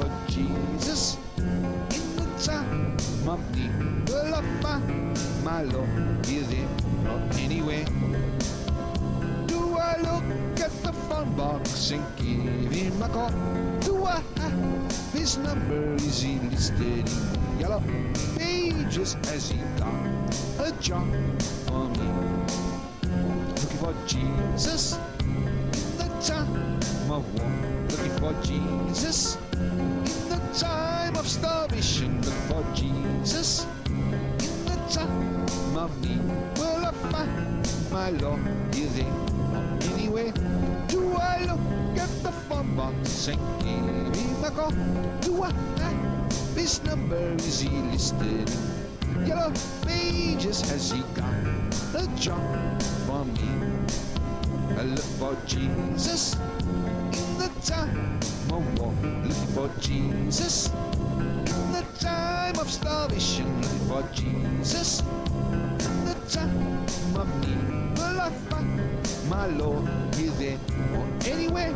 for Jesus in the time of need. Will I find my Lord here, there, or anywhere? Do I look at the phone box and give him a call? Do I have his number? Is he listed in yellow pages? Has he got a job for me? Looking for Jesus in the time of war. Looking for Jesus in the time of starvation. Look for Jesus in the time of need. Will I find my Lord here, there, or anywhere? Do I look at the phone box and give him a call? Do I have his number? Is he listed in yellow pages? Has he got a job for me? I look for Jesus in the time of war. Looking for Jesus in the time of starvation. Looking for Jesus in the time of need. Will I find my Lord here, there, or anywhere?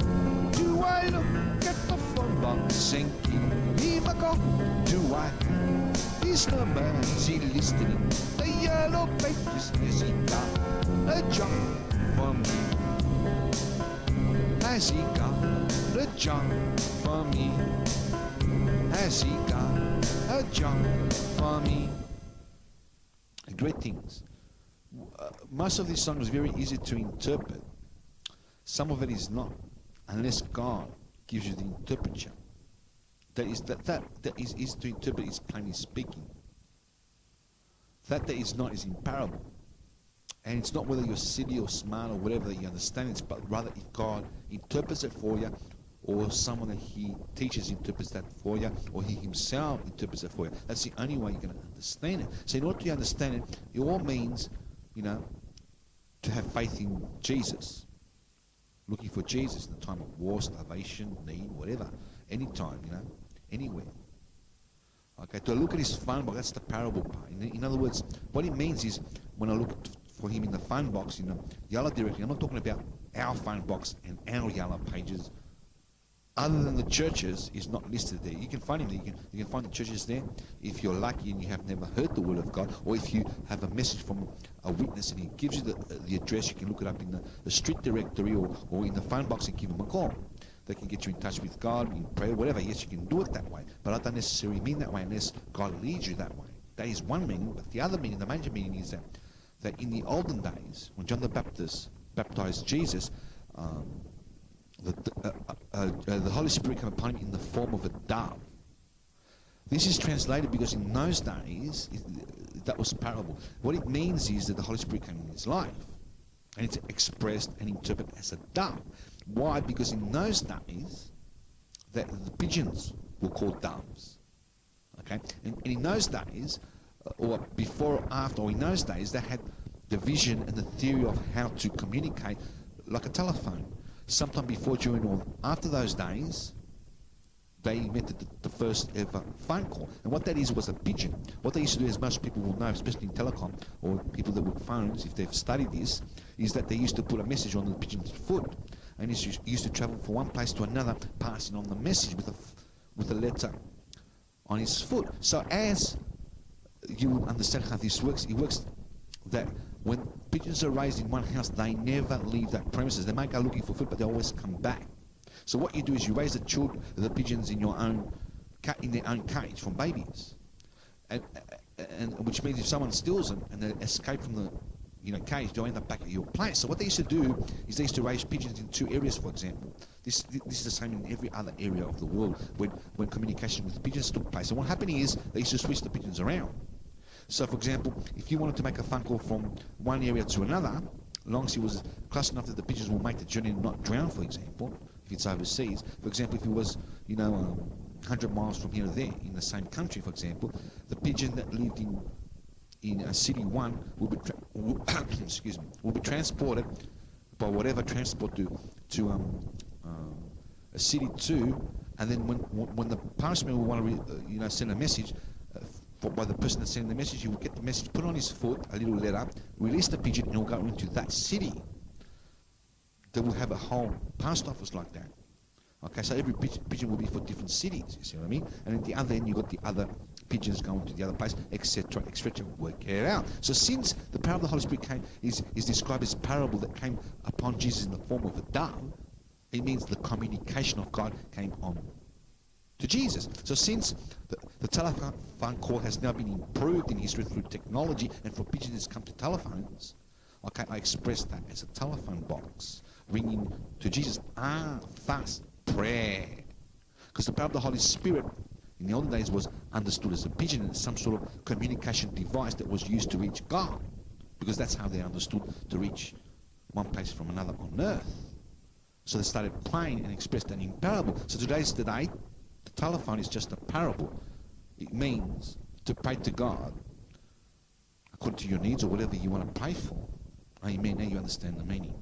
Do I look at the phone box and give him a call? Do I have his number? Is he listed in the yellow pages? Has he got a job for me? Has he got a job for me? Has he got a job for me? Great things. Most of these songs are very easy to interpret. Some of it is not, unless God gives you the interpretation. That is to interpret is plainly speaking. That is not is in parable. And it's not whether you're silly or smart or whatever that you understand it, but rather if God interprets it for you, or someone that he teaches interprets that for you, or he himself interprets it for you. That's the only way you're going to understand it. So in order to understand it, it all means, to have faith in Jesus. Looking for Jesus in the time of war, starvation, need, whatever. Anytime, anywhere. Okay, to look at his phone box, that's the parable part. In other words, what it means is, when I look for him in the phone box, yellow directory, I'm not talking about our phone box and our yellow pages. Other than the churches, is not listed there. You can find him there. You can find the churches there if you're lucky and you have never heard the word of God, or if you have a message from a witness and he gives you the address, you can look it up in the street directory or in the phone box and give him a call. They can get you in touch with God, in prayer, whatever. Yes, you can do it that way, but I don't necessarily mean that way unless God leads you that way. That is one meaning, but the other meaning, the major meaning, is that in the olden days, when John the Baptist baptized Jesus, the Holy Spirit came upon him in the form of a dove. This is translated because in those days, that was parable. What it means is that the Holy Spirit came in his life, and it's expressed and interpreted as a dove. Why? Because in those days, the pigeons were called doves. Okay, and in those days, or before or after, or in those days, they had the vision and the theory of how to communicate like a telephone. Sometime before, during, or after those days, they invented the first ever phone call. And what that is was a pigeon. What they used to do, as most people will know, especially in telecom, or people that work phones, if they've studied this, is that they used to put a message on the pigeon's foot. And it used to travel from one place to another, passing on the message with a letter on his foot. So as you will understand how this works, it works that when pigeons are raised in one house, they never leave that premises. They might go looking for food, but they always come back. So what you do is you raise the pigeons in their own cage from babies, and which means if someone steals them and they escape from the cage, they'll end up back at your place. So what they used to do is they used to raise pigeons in two areas, for example. This is the same in every other area of the world when communication with pigeons took place. And what happened is they used to switch the pigeons around. So, for example, if you wanted to make a phone call from one area to another, as long as it was close enough that the pigeons will make the journey and not drown, for example, if it's overseas. For example, if it was, 100 miles from here or there in the same country, for example, the pigeon that lived in city 1 will be transported by whatever transport to a city 2, and then when the postman will want to send a message. By the person that's sending the message, he will get the message, put on his foot a little letter, release the pigeon, and it will go into that city. They will have a whole post office like that. Okay, so every pigeon will be for different cities, you see what I mean? And at the other end, you've got the other pigeons going to the other place, etc., etc., work it out. So since the power of the Holy Spirit is described as a parable that came upon Jesus in the form of a dove, it means the communication of God came on to Jesus. So since the telephone call has now been improved in history through technology, and for pigeons to come to telephones, okay, I express that as a telephone box ringing to Jesus. Thus prayer. Because the power of the Holy Spirit in the olden days was understood as a pigeon, and some sort of communication device that was used to reach God, because that's how they understood to reach one place from another on earth. So they started playing and expressed that in parable. So today's the day, the telephone is just a parable. It means to pray to God according to your needs or whatever you want to pray for. Amen. Now you understand the meaning.